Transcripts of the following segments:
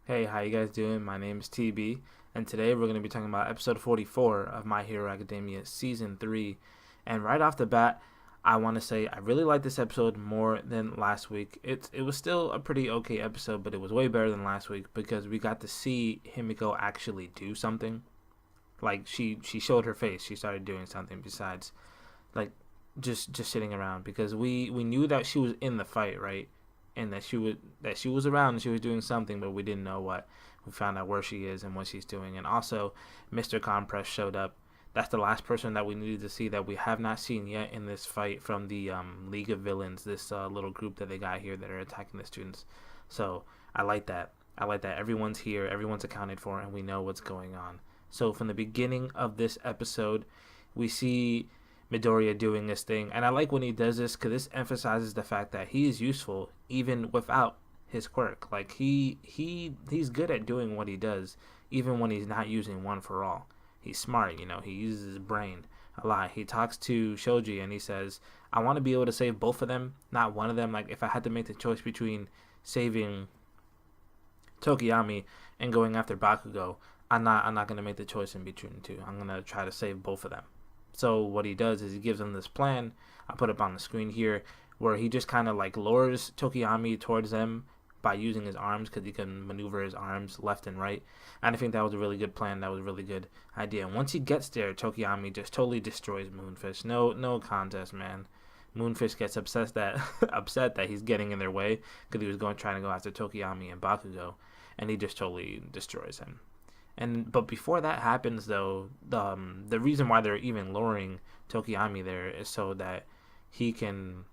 Hey, how you guys doing? My name is TB, and today we're going to be talking about episode 44 of My Hero Academia Season 3. And right off the bat, I want to say I really like this episode more than last week. It was still a pretty okay episode, but it was way better than last week because we got to see Himiko actually do something. Like she showed her face. She started doing something besides like just sitting around because we knew that she was in the fight, right? And that she was around and she was doing something, but we didn't know what. We found out where she is and what she's doing, and also Mr. Compress showed up. That's the last person that we needed to see that we have not seen yet in this fight from the League of Villains, this little group that they got here that are attacking the students. So I like that. I like that everyone's here, everyone's accounted for, and we know what's going on. So from the beginning of this episode, we see Midoriya doing this thing. And I like when he does this because this emphasizes the fact that he is useful even without his quirk. Like he's good at doing what he does even when he's not using one for all. He's smart, he uses his brain a lot. He talks to Shoji and he says, I want to be able to save both of them, not one of them. Like if I had to make the choice between saving Tokiyami and going after Bakugo, I'm not gonna make the choice in between the two. I'm gonna try to save both of them. So what he does is he gives them this plan. I put up on the screen here where he just kind of like lures Tokiyami towards them by using his arms because he can maneuver his arms left and right. And I think that was a really good plan. That was a really good idea. And once he gets there, Tokiyami just totally destroys Moonfish. No contest, man. Moonfish gets upset that upset that he's getting in their way because he was trying to go after Tokiyami and Bakugo, and he just totally destroys him. But before that happens, though, the reason why they're even luring Tokiyami there is so that he can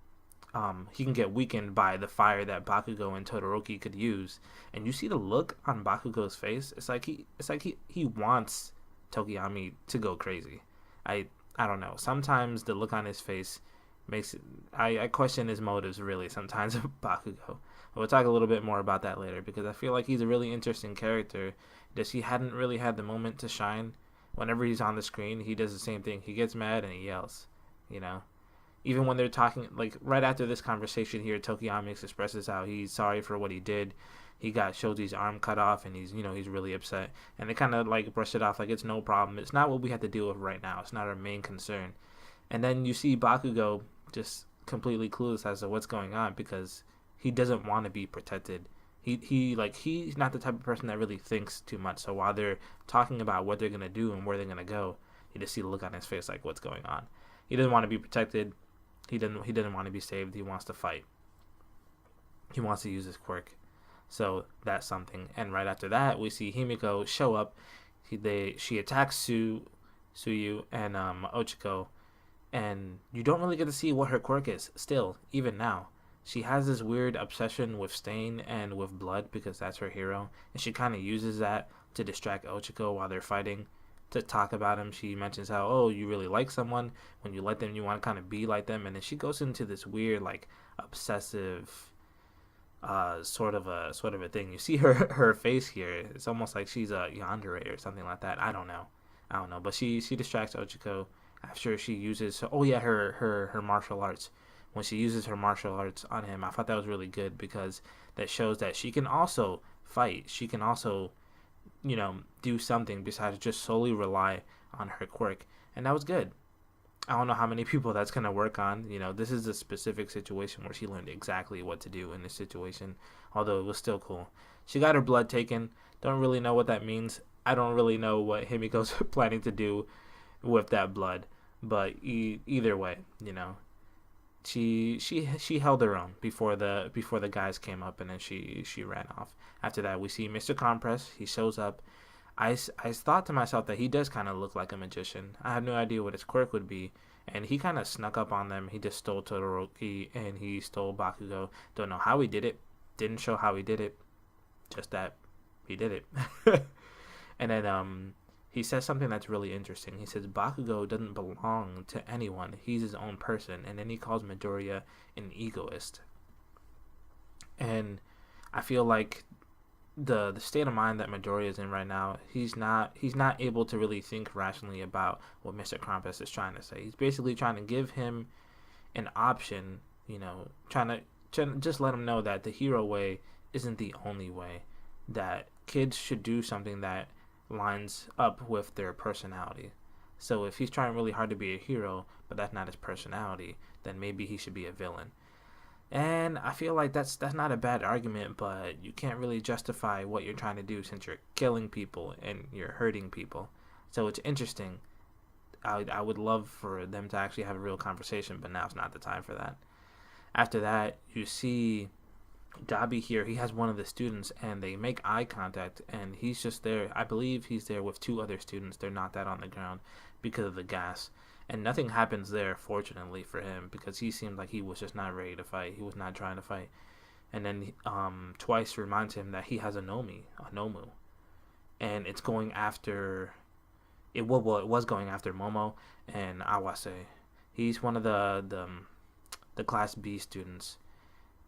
he can get weakened by the fire that Bakugo and Todoroki could use. And you see the look on Bakugo's face. It's like he wants Tokiyami to go crazy. I don't know. Sometimes the look on his face makes it. I question his motives really sometimes of Bakugo. We'll talk a little bit more about that later because I feel like he's a really interesting character. Just he hadn't really had the moment to shine. Whenever he's on the screen, he does the same thing. He gets mad and he yells. You know, even when they're talking, like right after this conversation here, Tokiyami expresses how he's sorry for what he did. He got Shoji's arm cut off, and he's really upset. And they kind of like brush it off like it's no problem. It's not what we have to deal with right now. It's not our main concern. And then you see Bakugo just completely clueless as to what's going on because he doesn't want to be protected. He's not the type of person that really thinks too much. So while they're talking about what they're gonna do and where they're gonna go, you just see the look on his face like what's going on. He doesn't want to be protected. He didn't want to be saved. He wants to fight. He wants to use his quirk. So that's something. And right after that, we see Himiko show up. She attacks Suyu and Ochiko, and you don't really get to see what her quirk is. Still, even now, she has this weird obsession with stain and with blood because that's her hero, and she kind of uses that to distract Ochiko while they're fighting. To talk about him, she mentions how you really like someone. When you like them, you want to kind of be like them, and then she goes into this weird like obsessive sort of a thing. You see her face here. It's almost like she's a yandere or something like that. I don't know. But she distracts Ochiko after she uses her martial arts. When she uses her martial arts on him, I thought that was really good because that shows that she can also fight. She can also do something besides just solely rely on her quirk, and that was good. I don't know how many people that's going to work on. This is a specific situation where she learned exactly what to do in this situation, although it was still cool. She got her blood taken. Don't really know what that means. I don't really know what Himiko's planning to do with that blood, but either way, she held her own before the guys came up, and then she ran off. After that, we see Mr. Compress. He shows up. I thought to myself that he does kind of look like a magician. I have no idea what his quirk would be, and he kind of snuck up on them. He just stole Todoroki and he stole Bakugo. Don't know how he did it. Didn't show how he did it. Just that he did it. And then he says something that's really interesting. He says Bakugo doesn't belong to anyone. He's his own person. And then he calls Midoriya an egoist. And I feel like the state of mind that Midoriya is in right now, he's not able to really think rationally about what Mr. Krampus is trying to say. He's basically trying to give him an option, trying to just let him know that the hero way isn't the only way that kids should do something that lines up with their personality. So if he's trying really hard to be a hero, but that's not his personality, then maybe he should be a villain. And I feel like that's not a bad argument, but you can't really justify what you're trying to do since you're killing people and you're hurting people. So it's interesting. I would love for them to actually have a real conversation, but now's not the time for that. After that, you see Dobby here. He has one of the students, and they make eye contact, and he's just there. I believe he's there with two other students. They're knocked out on the ground because of the gas. And nothing happens there, fortunately for him, because he seemed like he was just not ready to fight. He was not trying to fight. And then Twice reminds him that he has a Nomu. And it's going after... It was going after Momo and Awase. He's one of the Class B students.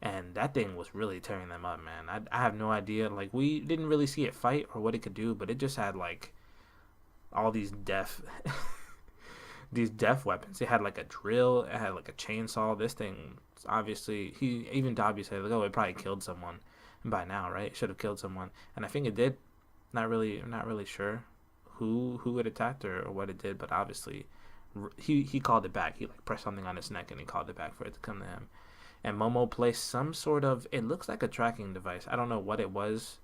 And that thing was really tearing them up, man. I have no idea. Like, we didn't really see it fight or what it could do, but it just had, like, all these death... these death weapons. It had like a drill, it had like a chainsaw. This thing, obviously, even Dobby said, like, oh, it probably killed someone by now, right? It should have killed someone, and I think it did. I'm not really sure who it attacked or what it did, but obviously, he called it back. He like pressed something on his neck and he called it back for it to come to him. And Momo placed some sort of, it looks like a tracking device. I don't know what it was.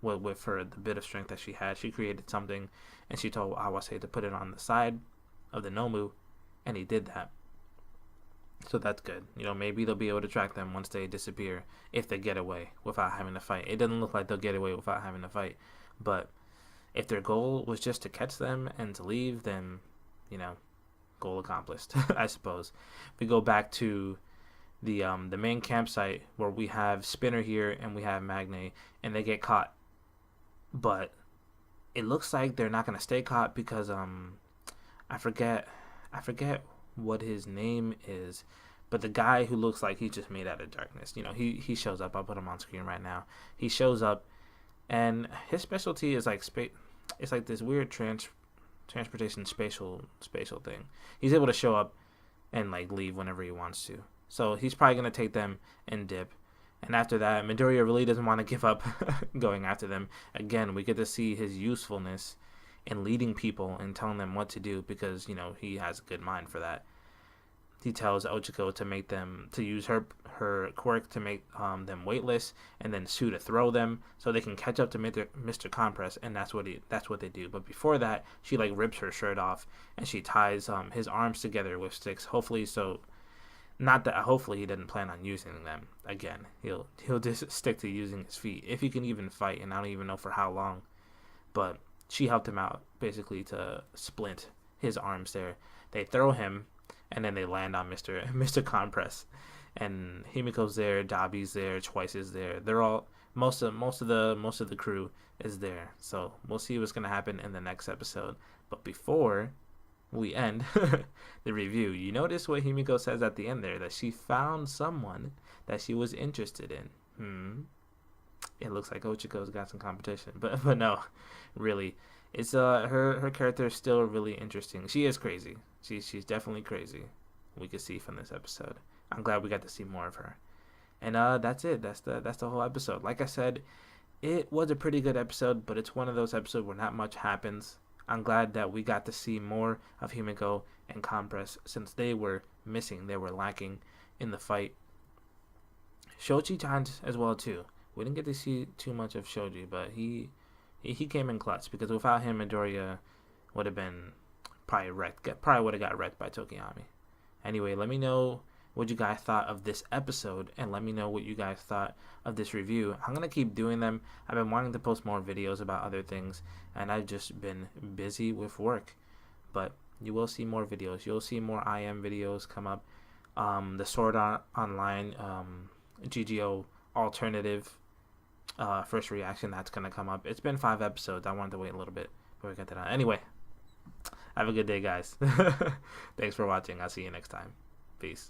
With her, the bit of strength that she had, she created something, and she told Awase to put it on the side of the Nomu, and he did that. So that's good. You know, maybe they'll be able to track them once they disappear, if they get away without having to fight. It doesn't look like they'll get away without having to fight, but if their goal was just to catch them and to leave, then, you know, goal accomplished, I suppose. We go back to the main campsite where we have Spinner here and we have Magne, and they get caught, but it looks like they're not gonna stay caught because I forget what his name is, but the guy who looks like he's just made out of darkness, you know, he shows up. I'll put him on screen right now. He shows up, and his specialty is like it's like this weird transportation spatial thing. He's able to show up and like leave whenever he wants to. So he's probably gonna take them and dip. And after that, Midoriya really doesn't want to give up going after them. Again, we get to see his usefulness and leading people and telling them what to do because, you know, he has a good mind for that. He tells Ochiko to use her quirk to make them weightless, and then Sue to throw them so they can catch up to Mr. Compress, and that's what they do. But before that, she like rips her shirt off and she ties his arms together with sticks. Hopefully he didn't plan on using them again. He'll just stick to using his feet if he can even fight, and I don't even know for how long. But she helped him out, basically, to splint his arms there. They throw him, and then they land on Mr. Compress. And Himiko's there, Dobby's there, Twice is there. They're all most of the crew is there. So we'll see what's gonna happen in the next episode. But before we end the review, you notice what Himiko says at the end there, that she found someone that she was interested in. It looks like Ochiko's got some competition, but no, really, it's her character is still really interesting. She is crazy. She's definitely crazy. We could see from this episode. I'm glad we got to see more of her. And that's it. That's the whole episode. Like I said, it was a pretty good episode, but it's one of those episodes where not much happens. I'm glad that we got to see more of Himiko and Compress since they were missing. They were lacking in the fight. Shoji-chan as well too. We didn't get to see too much of Shoji, but he came in clutch because without him, Midoriya would have been probably wrecked. Probably would have got wrecked by Tokiyami. Anyway, let me know what you guys thought of this episode, and let me know what you guys thought of this review. I'm gonna keep doing them. I've been wanting to post more videos about other things, and I've just been busy with work. But you will see more videos. You'll see more IM videos come up. The Sword Art Online GGO alternative first reaction, that's gonna come up. It's been 5 episodes. I wanted to wait a little bit before we get that on. Anyway, have a good day, guys. Thanks for watching. I'll see you next time. Peace.